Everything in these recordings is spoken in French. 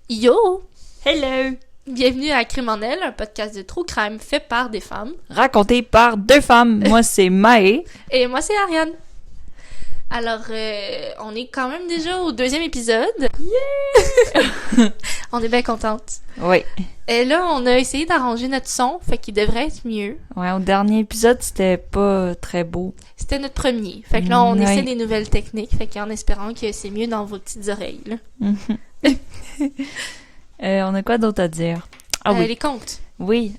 Yo! Hello! Bienvenue à Crime en Elle, un podcast de true crime fait par des femmes. Raconté par deux femmes. Moi, c'est Maë. Et moi, c'est Ariane. Alors, on est quand même déjà au 2e épisode. Yeah! On est bien contente. Oui. Et là, on a essayé d'arranger notre son, fait qu'il devrait être mieux. Ouais, au dernier épisode, c'était pas très beau. C'était notre premier. Fait que là, on Ouais. essaie des nouvelles techniques, fait qu'en espérant que c'est mieux dans vos petites oreilles, là. On a quoi d'autre à dire? Ah oui. Les comptes. Oui.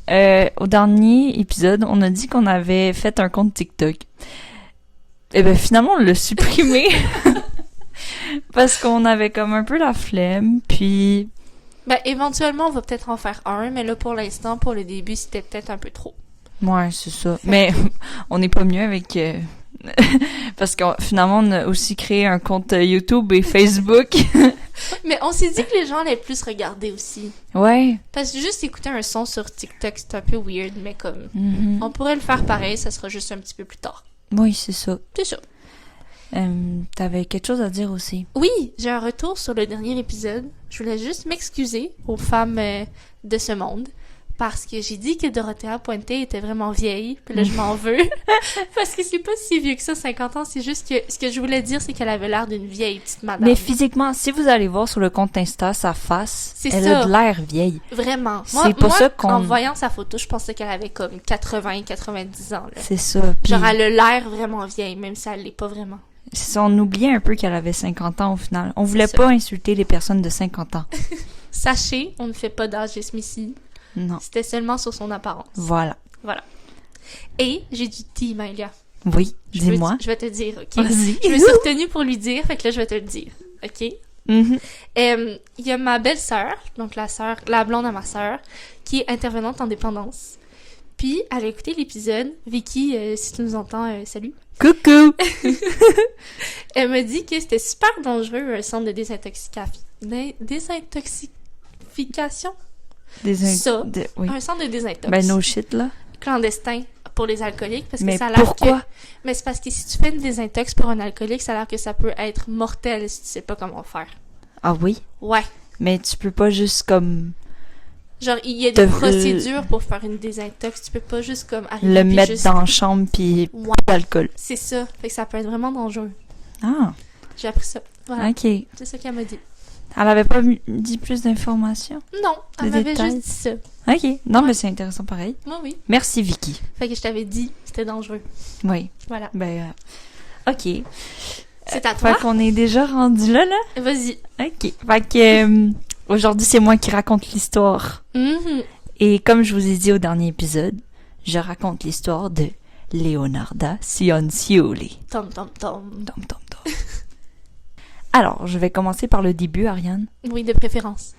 Au dernier épisode, on a dit qu'on avait fait un compte TikTok. Et ben finalement, on l'a supprimé. Parce qu'on avait comme un peu la flemme, puis... Ben, éventuellement, on va peut-être en faire un, mais là, pour l'instant, pour le début, c'était peut-être un peu trop. Ouais, c'est ça. Mais on n'est pas mieux avec... Parce que finalement, on a aussi créé un compte YouTube et Facebook. Mais on s'est dit que les gens allaient plus regarder aussi. Ouais. Parce que juste écouter un son sur TikTok, c'est un peu weird, mais comme... Mhm. On pourrait le faire pareil, ça sera juste un petit peu plus tard. Oui, c'est ça. C'est ça. T'avais quelque chose à dire aussi. Oui, j'ai un retour sur le dernier épisode. Je voulais juste m'excuser aux femmes de ce monde. Parce que j'ai dit que Dorothea Puente était vraiment vieille. Puis là, je m'en veux. Parce que c'est pas si vieux que ça, 50 ans. C'est juste que ce que je voulais dire, c'est qu'elle avait l'air d'une vieille petite madame. Mais physiquement, si vous allez voir sur le compte Insta, sa face, C'est elle ça. a de l'air vieille. Vraiment. C'est pour ça qu'on... En voyant sa photo, je pensais qu'elle avait comme 80, 90 ans. Là. C'est ça. Puis, Genre, elle a l'air vraiment vieille, même si elle l'est pas vraiment. c'est ça, on oubliait un peu qu'elle avait 50 ans au final. On voulait ça. pas insulter les personnes de 50 ans. Sachez, on ne fait pas d'ageisme ici. Non. C'était seulement sur son apparence. Voilà. Voilà. Et j'ai du tea, Maëlia. Oui, dis-moi. Je vais te dire, OK? Vas-y. Je me suis retenue pour lui dire, fait que là, je vais te le dire, OK? Mhm. Il y a ma belle-sœur, donc la blonde à ma sœur, qui est intervenante en dépendance. Puis, elle a écouté l'épisode. Vicky, si tu nous entends, salut. Coucou! Elle m'a dit que c'était super dangereux, un centre de désintoxication. Ça, Oui. un centre de désintox. Ben, no shit, là. Clandestin pour les alcooliques, parce que Mais ça a l'air pourquoi? que... Mais c'est parce que si tu fais une désintox pour un alcoolique, ça a l'air que ça peut être mortel si tu sais pas comment faire. Ah oui? Ouais. Mais tu peux pas juste comme... Genre, il y a des procédures pour faire une désintox. Tu peux pas juste comme arriver le puis mettre juste... dans la chambre pis Ouais. pas d'alcool. C'est ça. Fait que ça peut être vraiment dangereux. Ah, J'ai appris ça. Voilà. ok. C'est ça qu'elle m'a dit. Elle avait pas dit plus d'informations? Non, elle Des m'avait détails? juste dit ça. Ok. Non, Ouais. mais c'est intéressant pareil. Moi, oui. Merci, Vicky. Fait que je t'avais dit, c'était dangereux. Oui. Voilà. Ben, ok. C'est à toi. Fait qu'on est déjà rendu là? Vas-y. Ok. Fait que aujourd'hui, c'est moi qui raconte l'histoire. Mhm. Et comme je vous ai dit au dernier épisode, je raconte l'histoire de Leonarda Cianciulli. Tom, tom, tom. Tom, tom, tom. Alors, je vais commencer par le début, Ariane. Oui, de préférence.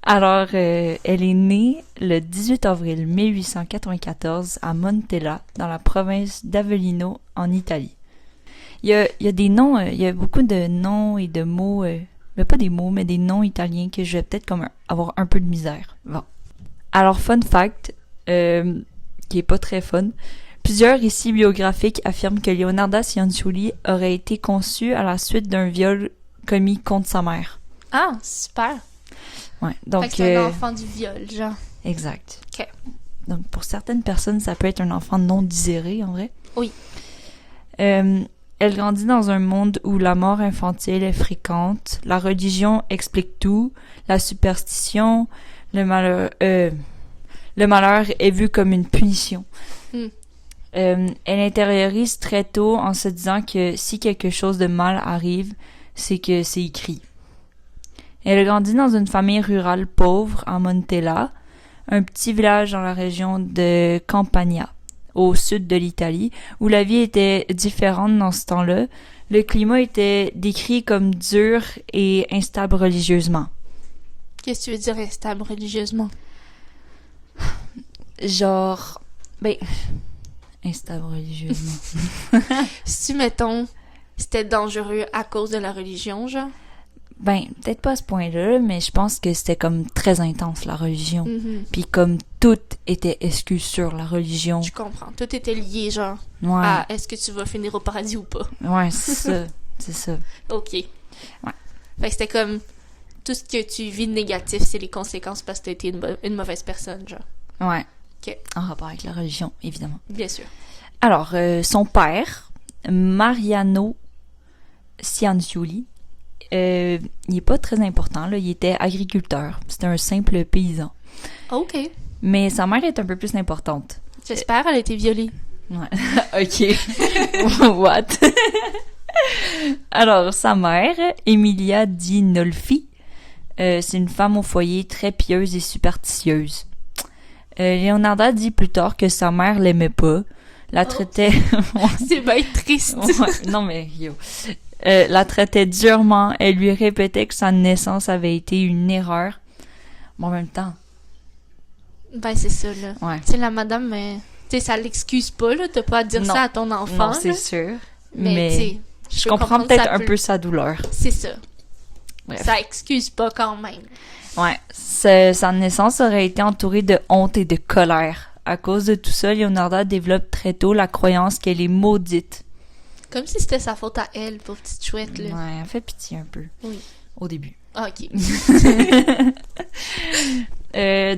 Alors, elle est née le 18 avril 1894 à Montella, dans la province d'Avellino, en Italie. Il y a des noms, il y a beaucoup de noms et de mots, mais pas des mots, mais des noms italiens que je vais peut-être comme avoir un peu de misère. Bon. Alors, fun fact, qui est pas très fun, plusieurs récits biographiques affirment que Leonarda Cianciulli aurait été conçue à la suite d'un viol commis contre sa mère. Ah, super. Ouais, donc... Fait que c'est un enfant du viol, genre. Exact. OK. Donc, pour certaines personnes, ça peut être un enfant non désiré, en vrai. Oui. Elle grandit dans un monde où la mort infantile est fréquente, la religion explique tout, la superstition, le malheur est vu comme une punition. Mm. Elle intériorise très tôt en se disant que si quelque chose de mal arrive, c'est que c'est écrit. Elle grandit dans une famille rurale pauvre à Montella, un petit village dans la région de Campania, au sud de l'Italie, où la vie était différente dans ce temps-là. Le climat était décrit comme dur et instable religieusement. Qu'est-ce que tu veux dire instable religieusement? Genre, instable religieusement. Si, mettons, c'était dangereux à cause de la religion, genre? Peut-être pas à ce point-là, mais je pense que c'était comme très intense, la religion. Mhm. Puis comme tout était excuse sur la religion. Je comprends. Tout était lié, genre, Ouais, à est-ce que tu vas finir au paradis ou pas? ouais, c'est ça, c'est ça. OK. Fait que c'était comme... tout ce que tu vis de négatif, c'est les conséquences parce que t'as été une mauvaise personne, genre. Ouais. Ok. En rapport avec la religion, évidemment. Bien sûr. Alors, son père, Mariano Cianciulli, il est pas très important, là. Il était agriculteur. C'était un simple paysan. OK. Mais sa mère est un peu plus importante. J'espère elle a été violée. Ouais. OK. What? Alors, sa mère, Emilia Di Nolfi, c'est une femme au foyer très pieuse et superstitieuse. Leonarda dit plus tard que sa mère l'aimait pas, la traitait... C'est bien triste. Ouais, non mais, yo. La traitait durement, elle lui répétait que sa naissance avait été une erreur. Mais en même temps... Ben, c'est ça, là. Ouais. Tu sais, la madame, tu sais, ça l'excuse pas, là. T'as pas à dire Non. ça à ton enfant. Non, c'est là. sûr. Mais tu sais, je comprends peut-être un peu sa douleur. C'est ça. Bref. Ça excuse pas quand même. Ouais. Sa naissance aurait été entourée de honte et de colère. À cause de tout ça, Leonarda développe très tôt la croyance qu'elle est maudite. Comme si c'était sa faute à elle, pauvre petite chouette, là. Ouais, elle fait pitié un peu. Oui. Au début. Ah, OK.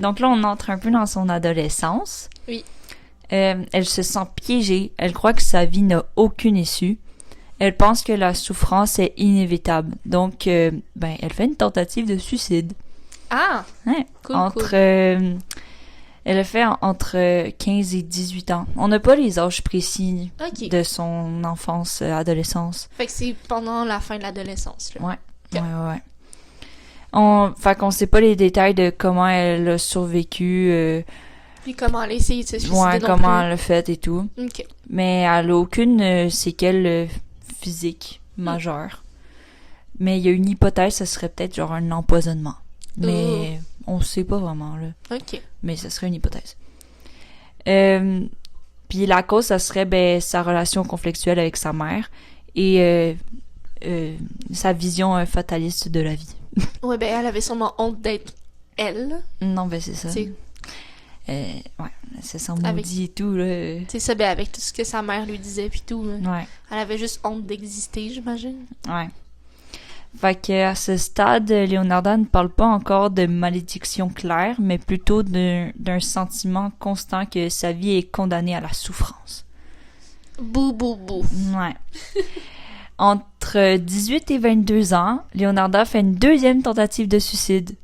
Donc là, on entre un peu dans son adolescence. Oui. Elle se sent piégée. Elle croit que sa vie n'a aucune issue. Elle pense que la souffrance est inévitable. Donc, elle fait une tentative de suicide. Ah! Ouais. Cool, Elle a fait entre 15 et 18 ans. On n'a pas les âges précis OK. de son enfance, adolescence. Fait que c'est pendant la fin de l'adolescence, là. Ouais. Ok. Ouais. Fait qu'on sait pas les détails de comment elle a survécu, Puis comment elle a essayé de se suicider ouais, non comment plus. elle a fait et tout. OK. Mais elle a aucune séquelle physique majeure. Mais il y a une hypothèse, ça serait peut-être genre un empoisonnement. Mais on sait pas vraiment, là. OK. Mais ça serait une hypothèse. Puis la cause, ça serait sa relation conflictuelle avec sa mère et sa vision fataliste de la vie. Ouais, ben elle avait sûrement honte d'être elle. Non, c'est ça. C'est Ouais, c'est son Avec- maudit et tout, là. ça, ben avec tout ce que sa mère lui disait puis tout. Là. Ouais, Elle avait juste honte d'exister, j'imagine. ouais. Fait que à ce stade, Leonarda ne parle pas encore de malédiction claire, mais plutôt d'un sentiment constant que sa vie est condamnée à la souffrance. Bou, bou, bou. Ouais. Entre 18 et 22 ans, Leonarda fait une deuxième tentative de suicide.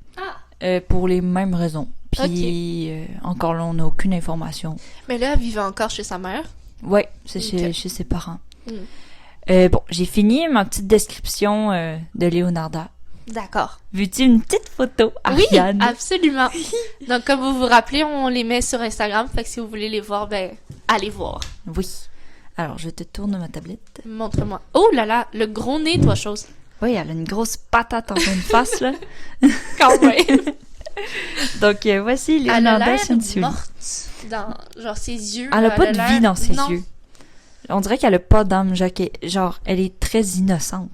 Pour les mêmes raisons. Puis, encore là, on n'a aucune information. Mais là, elle vivait encore chez sa mère. Ouais, c'est Ok. chez ses parents. Mm. Bon, j'ai fini ma petite description de Leonarda. D'accord. Veux-tu une petite photo, Ariane? Oui, absolument. Donc, comme vous vous rappelez, on les met sur Instagram. Fait que si vous voulez les voir, ben, allez voir. Oui. Alors, je te tourne ma tablette. Montre-moi. Oh là là, le gros nez, toi, chose. Oui, elle a une grosse patate en pleine face, là. Quand même. Donc, voici Elle a Leonarda l'air Cianciulli. morte dans, genre, ses yeux. Elle a pas de vie dans ses Non. yeux. On dirait qu'elle a pas d'âme, genre, elle est très innocente.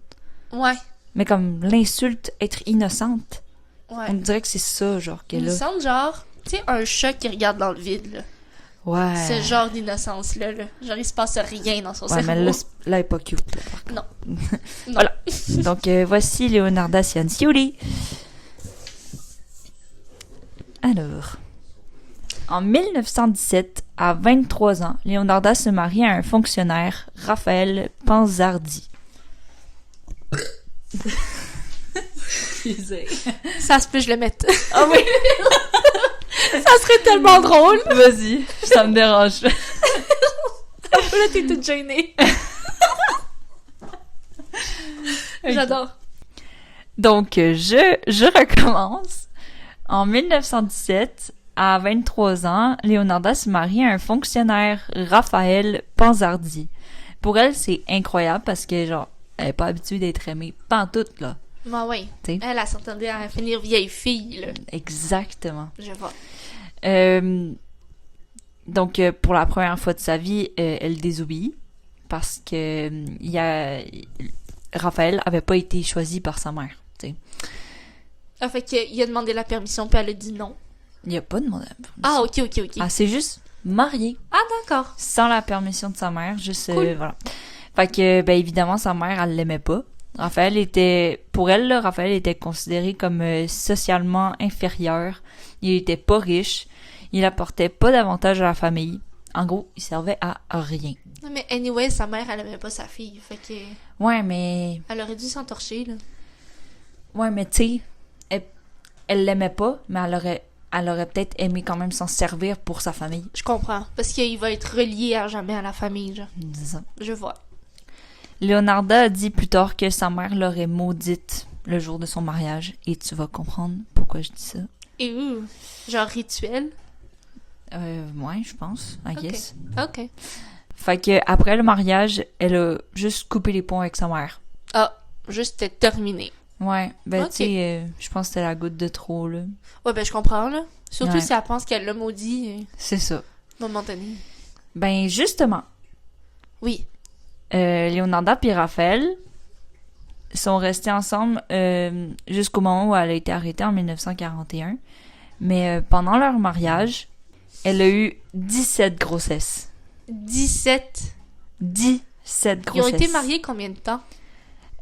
Ouais. Mais comme l'insulte être innocente, Ouais. on dirait que c'est ça, genre, qu'elle a. Innocente, genre, tu sais, un chat qui regarde dans le vide, là. Ouais. Ce genre d'innocence-là, là. Genre, il se passe rien dans son Ouais, mais cerveau. là, elle est pas cute, là, par contre. Non. Voilà. Donc, voici Leonarda Cianciulli. Alors, en 1917, à 23 ans, Leonarda se marie à un fonctionnaire, Raphaël Panzardi. Ça se peut, je le mette. Ah oui! Ça serait tellement drôle. Vas-y, ça me dérange. Là, t'es toute gênée. J'adore. Donc, je recommence. En 1917, à 23 ans, Leonarda se marie à un fonctionnaire, Raphaël Panzardi. Pour elle, c'est incroyable parce que, genre, elle est pas habituée d'être aimée pantoute, là. Bah oui. T'sais. Elle s'entendait à finir vieille fille, là. Exactement. Je vois. Donc, pour la première fois de sa vie, elle désobéit parce que Raphaël avait pas été choisi par sa mère. T'sais. Ah, fait qu'il a demandé la permission, puis elle a dit non. Il a pas demandé la permission. Ah, ok. Ah, c'est juste marié Ah, d'accord. sans la permission de sa mère, juste Cool. voilà. Fait que évidemment sa mère elle l'aimait pas. Pour elle, là, Raphaël était considéré comme socialement inférieur. Il était pas riche. Il apportait pas d'avantage à la famille. En gros, il servait à rien. Non, mais anyway, sa mère, elle aimait pas sa fille. Fait que. Ouais, mais... Elle aurait dû s'entorcher, là. Ouais, mais tu sais, elle l'aimait pas, mais elle aurait peut-être aimé quand même s'en servir pour sa famille. Je comprends. Parce qu'il va être relié à jamais à la famille, genre. C'est ça. Je vois. Leonarda a dit plus tard que sa mère l'aurait maudite le jour de son mariage. Et tu vas comprendre pourquoi je dis ça. Et genre rituel? Ouais, je pense, I guess. Ok. Fait que après le mariage, elle a juste coupé les ponts avec sa mère. Ah, juste c'était terminé. Ouais, ben Ok. tu sais, je pense que c'était la goutte de trop, là. Ouais, ben je comprends, là. Surtout Ouais. si elle pense qu'elle l'a maudit, C'est ça. momentané. Ben justement, Oui. Leonarda et Raphaël sont restés ensemble jusqu'au moment où elle a été arrêtée en 1941. Mais pendant leur mariage, elle a eu 17 grossesses. 17. 17 Ils ont grossesses. été mariés combien de temps?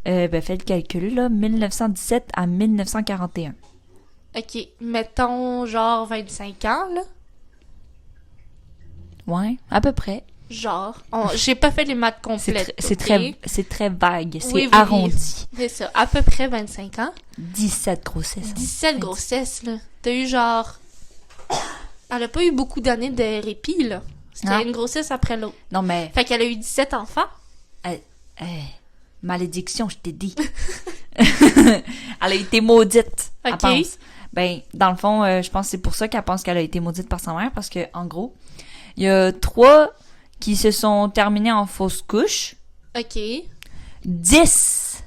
Ben fais le calcul, là. 1917 à 1941. Ok, mettons genre 25 ans, là. Ouais, à peu près. Genre. J'ai pas fait les maths complètes. C'est très vague. C'est Oui, oui, arrondi. C'est ça, à peu près 25 ans. 17 grossesses. 17 grossesses, là. T'as eu genre... Elle a pas eu beaucoup d'années de répit, là. C'était Non. une grossesse après l'autre. Non, mais... Fait qu'elle a eu 17 enfants. Malédiction, je t'ai dit. Elle a été maudite, elle Ok. pense. Ben, dans le fond, je pense que c'est pour ça qu'elle pense qu'elle a été maudite par sa mère, parce que, en gros, il y a 3 qui se sont terminés en fausse couche, Ok. 10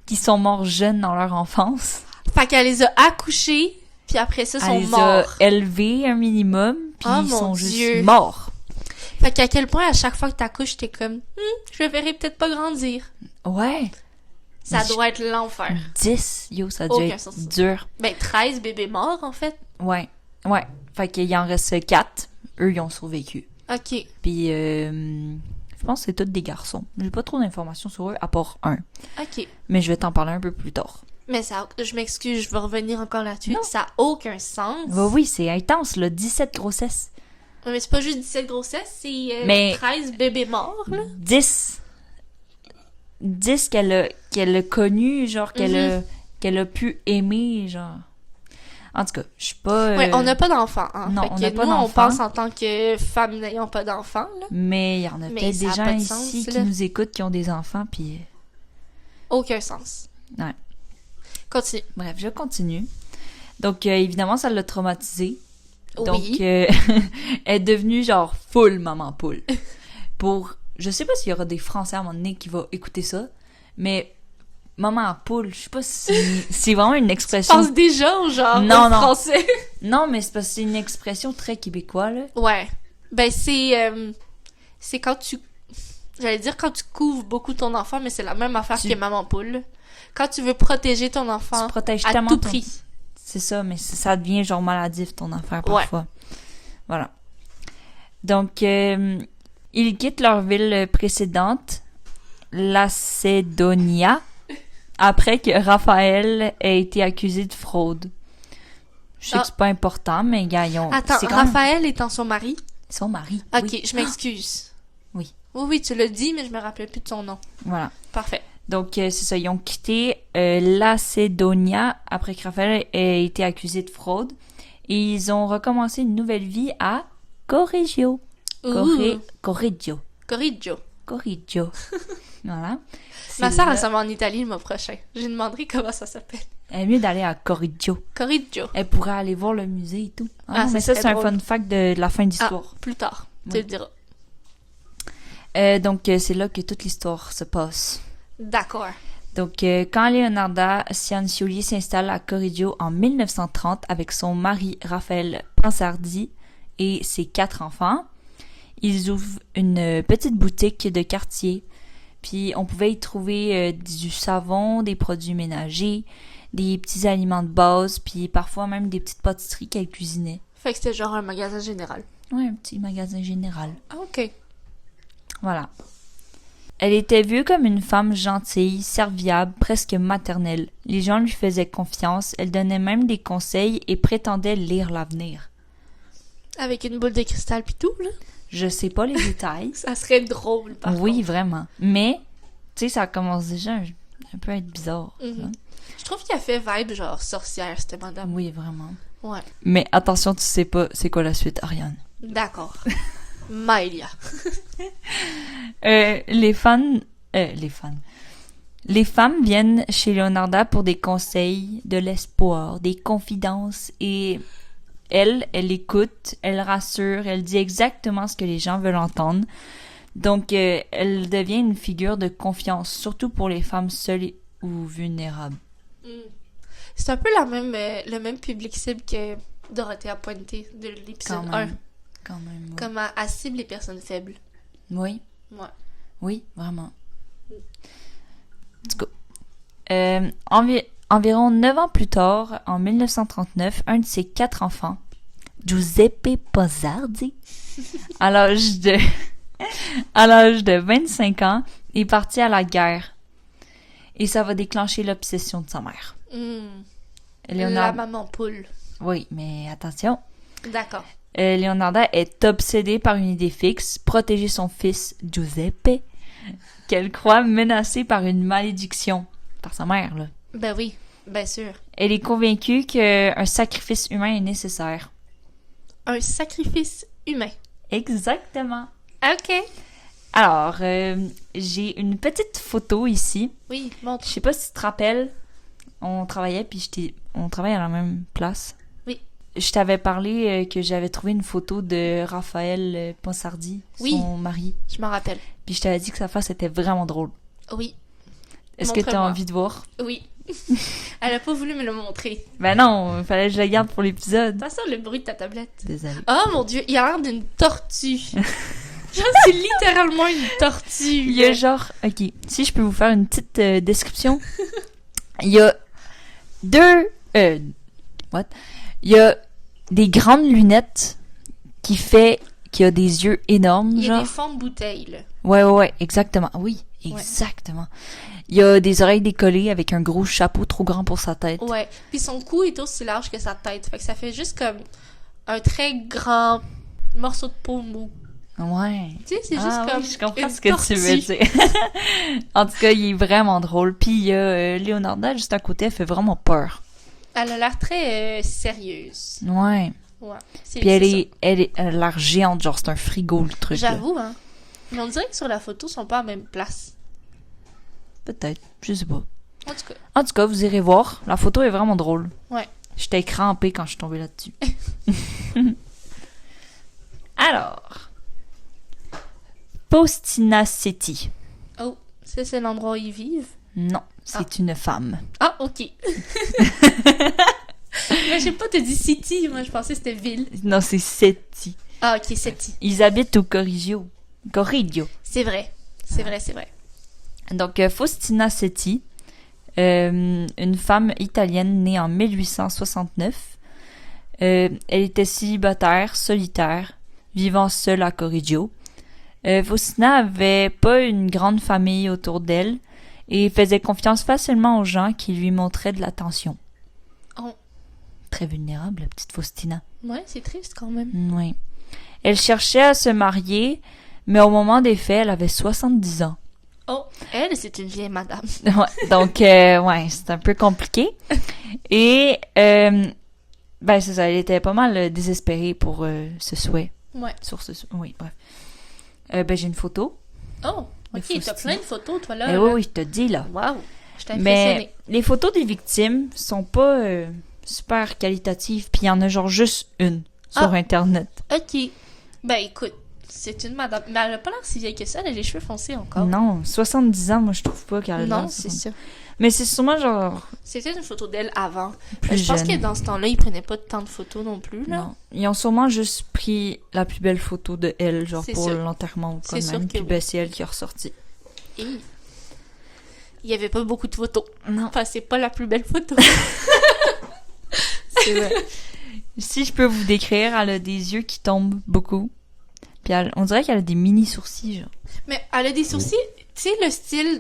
qui sont morts jeunes dans leur enfance. Fait qu'elle les a accouchés, puis après ça, Elle sont les morts. a élevés un minimum, puis Oh, ils mon sont Dieu. juste morts. Fait qu'à quel point, à chaque fois que t'accouches, t'es comme, je le verrai peut-être pas grandir. Ouais. Ça Mais doit être l'enfer. 10, yo, ça a dû Aucun être sens. dur. Ben, 13 bébés morts, en fait. Ouais. Fait qu'il en reste 4. Eux, ils ont survécu. Ok. Puis, je pense que c'est tous des garçons. J'ai pas trop d'informations sur eux, à part un. Ok. Mais je vais t'en parler un peu plus tard. Mais ça, je m'excuse, je vais revenir encore là-dessus. Non. Ça a aucun sens. Oui, c'est intense, là. 17 grossesses. Mais c'est pas juste 17 grossesses, c'est Mais- 13 bébés morts, là. 10 qu'elle a connu, genre, qu'elle a pu aimer, genre. En tout cas, je suis pas... Ouais, on n'a pas d'enfants, hein. non, Fait on que n'a pas nous, on d'enfants. pense en tant que femmes n'ayant pas d'enfants, là. Mais il y en a Mais peut-être ça des a gens pas de ici sens, qui là. nous écoutent, qui ont des enfants, puis... Aucun sens. Ouais. Continue. Bref, je continue. Donc, évidemment, ça l'a traumatisée. Donc, Oui. elle est devenue genre full maman poule. Je sais pas s'il y aura des Français à un moment donné qui vont écouter ça, mais maman poule, je sais pas si c'est vraiment une Je expression. pense déjà au genre Non, au non. français. Non, mais c'est parce que c'est une expression très québécoise, là. Ouais. Ben, c'est quand tu... J'allais dire quand tu couvres beaucoup ton enfant, mais c'est la même affaire Tu- que maman poule. Quand tu veux protéger ton enfant Tu protèges à tellement tout ton- prix. C'est ça, mais ça devient genre maladif ton affaire parfois. Voilà. Donc, ils quittent leur ville précédente, Lacedonia, après que Raphaël ait été accusé de fraude. Je sais que c'est pas important, mais gars, ils ont... Attends, c'est quand même Raphaël étant son mari? son mari. Ok, oui. je m'excuse. Oui. Oui, tu l'as dit, mais je me rappelais plus de son nom. Voilà. Parfait. Donc, c'est ça, ils ont quitté Lacedonia après que Raphaël ait été accusé de fraude. Et ils ont recommencé une nouvelle vie à Correggio. Ouh. Correggio. Corriggio. Correggio. Voilà. Ma C'est sœur, là- elle s'en va en Italie le mois prochain. Je lui demanderai comment ça s'appelle. Elle est mieux d'aller à Correggio. Corriggio. Elle pourrait aller voir le musée et tout. Ah, non, ça mais ça, serait c'est un drôle. fun fact de la fin d'histoire. Plus tard, tu Oui. le diras. Donc, c'est là que toute l'histoire se passe. D'accord. Donc, quand Leonarda Cianciulli s'installe à Correggio en 1930 avec son mari Raphaël Pansardi et ses 4 enfants, ils ouvrent une petite boutique de quartier. Puis, on pouvait y trouver du savon, des produits ménagers, des petits aliments de base, puis parfois même des petites pâtisseries qu'elle cuisinait. Fait que c'était genre un magasin général. Ouais, un petit magasin général. Ah, ok. Voilà. Elle était vue comme une femme gentille, serviable, presque maternelle. Les gens lui faisaient confiance, elle donnait même des conseils et prétendait lire l'avenir. Avec une boule de cristal pis tout, là. Je sais pas les détails. Ça serait drôle, par Oui, contre. vraiment. Mais, tu sais, ça commence déjà un peu à être bizarre. Mhm. Hein? Je trouve qu'il a fait vibe genre sorcière, cette madame. Oui, vraiment. Ouais. Mais attention, tu sais pas c'est quoi la suite, Ariane. D'accord. Maëlia. Les femmes viennent chez Leonarda pour des conseils, de l'espoir, des confidences et elle écoute, elle rassure, elle dit exactement ce que les gens veulent entendre. Donc, elle devient une figure de confiance, surtout pour les femmes seules ou vulnérables. Mm. C'est un peu le même public cible que Dorothea Puente de l'épisode 1. Quand même. Oui. Comme elle cible les personnes faibles. Oui. Ouais. Oui, vraiment. En tout cas, environ 9 ans plus tard, en 1939, un de ses 4 enfants, Giuseppe Pozzardi, à l'âge de 25 ans, est parti à la guerre. Et ça va déclencher l'obsession de sa mère. La maman poule. Oui, mais attention. D'accord. Leonarda est obsédée par une idée fixe, protéger son fils Giuseppe, qu'elle croit menacé par une malédiction. Par sa mère, là. Ben oui, bien sûr. Elle est convaincue qu'un sacrifice humain est nécessaire. Un sacrifice humain. Exactement. OK. Alors, j'ai une petite photo ici. Oui, montre. Je sais pas si tu te rappelles, on travaillait, puis on travaille à la même place. Oui. Je t'avais parlé que j'avais trouvé une photo de Raphaël Ponsardi, son mari. Je m'en rappelle. Puis je t'avais dit que sa face était vraiment drôle. Oui. Est-ce que tu as Montre-moi. envie de voir? Oui. Elle a pas voulu me le montrer. Ben non, il fallait que je la garde pour l'épisode. T'as ça le bruit de ta tablette. Désolée. Oh mon Dieu, il a l'air d'une tortue. Genre, c'est littéralement une tortue. Il y a genre... Ok, si je peux vous faire une petite description. Il y a deux... What? Il y a des grandes lunettes qui a des yeux énormes, Il y a genre. des fonds de bouteille, là. Ouais, exactement. Oui, exactement. Il y a des oreilles décollées avec un gros chapeau trop grand pour sa tête. Ouais. Puis son cou est aussi large que sa tête. Fait que ça fait juste comme un très grand morceau de peau mou. Ouais. Tu sais, c'est juste comme oui, je comprends une ce que tu veux dire. En tout cas, il est vraiment drôle. Puis il y a Leonarda juste à côté, elle fait vraiment peur. Elle a l'air très sérieuse. Ouais. Ouais. Puis elle a l'air géante, genre c'est un frigo le truc. J'avoue, hein. Mais on dirait que sur la photo, ils sont pas à la même place. Peut-être, je sais pas. En tout cas. Vous irez voir. La photo est vraiment drôle. Ouais. J'étais crampée quand je suis tombée là-dessus. Alors, Faustina Setti. Oh, ça c'est l'endroit où ils vivent? Non, c'est une femme. Ah, ok. Mais je sais pas, t'as dit city, moi je pensais que c'était ville. Non, c'est Setti. Ah, ok, Setti. Ils habitent au Corriggio. C'est vrai. C'est vrai. Donc, Faustina Setti, une femme italienne née en 1869. Elle était célibataire, solitaire, vivant seule à Corriggio. Faustina avait pas une grande famille autour d'elle et faisait confiance facilement aux gens qui lui montraient de l'attention. Oh. Très vulnérable, la petite Faustina. Ouais, c'est triste quand même. Oui. Elle cherchait à se marier, mais au moment des faits, elle avait 70 ans. Oh, elle, c'est une vieille madame. Ouais, donc, c'est un peu compliqué. Et, c'est ça, elle était pas mal désespérée pour ce souhait. Ouais. Oui, bref. J'ai une photo. Oh, de ok, t'as Faustina. plein de photos, toi, là. Oui, je te dis, là. Waouh, je t'ai impressionnée. Mais les photos des victimes sont pas super qualitatives, puis il y en a genre juste une sur Internet. Ok. Ben, écoute, c'est une madame. Mais elle a pas l'air si vieille que ça, elle a les cheveux foncés encore. Non, 70 ans, moi, je trouve pas qu'elle a Non, l'air c'est 70. ça. Mais c'est sûrement genre C'était une photo d'elle avant. plus Je pense jeune. que dans ce temps-là, ils prenaient pas tant de photos non plus, là. Non. Ils ont sûrement juste pris la plus belle photo de elle, genre C'est pour sûr. l'enterrement ou quoi C'est de sûr même. que Puis oui. ben, c'est elle qui a ressorti. Et il y avait pas beaucoup de photos. Non. Enfin, c'est pas la plus belle photo. C'est vrai. Si je peux vous décrire, elle a des yeux qui tombent beaucoup. Puis on dirait qu'elle a des mini sourcils, genre. Mais elle a des sourcils tu sais, le style,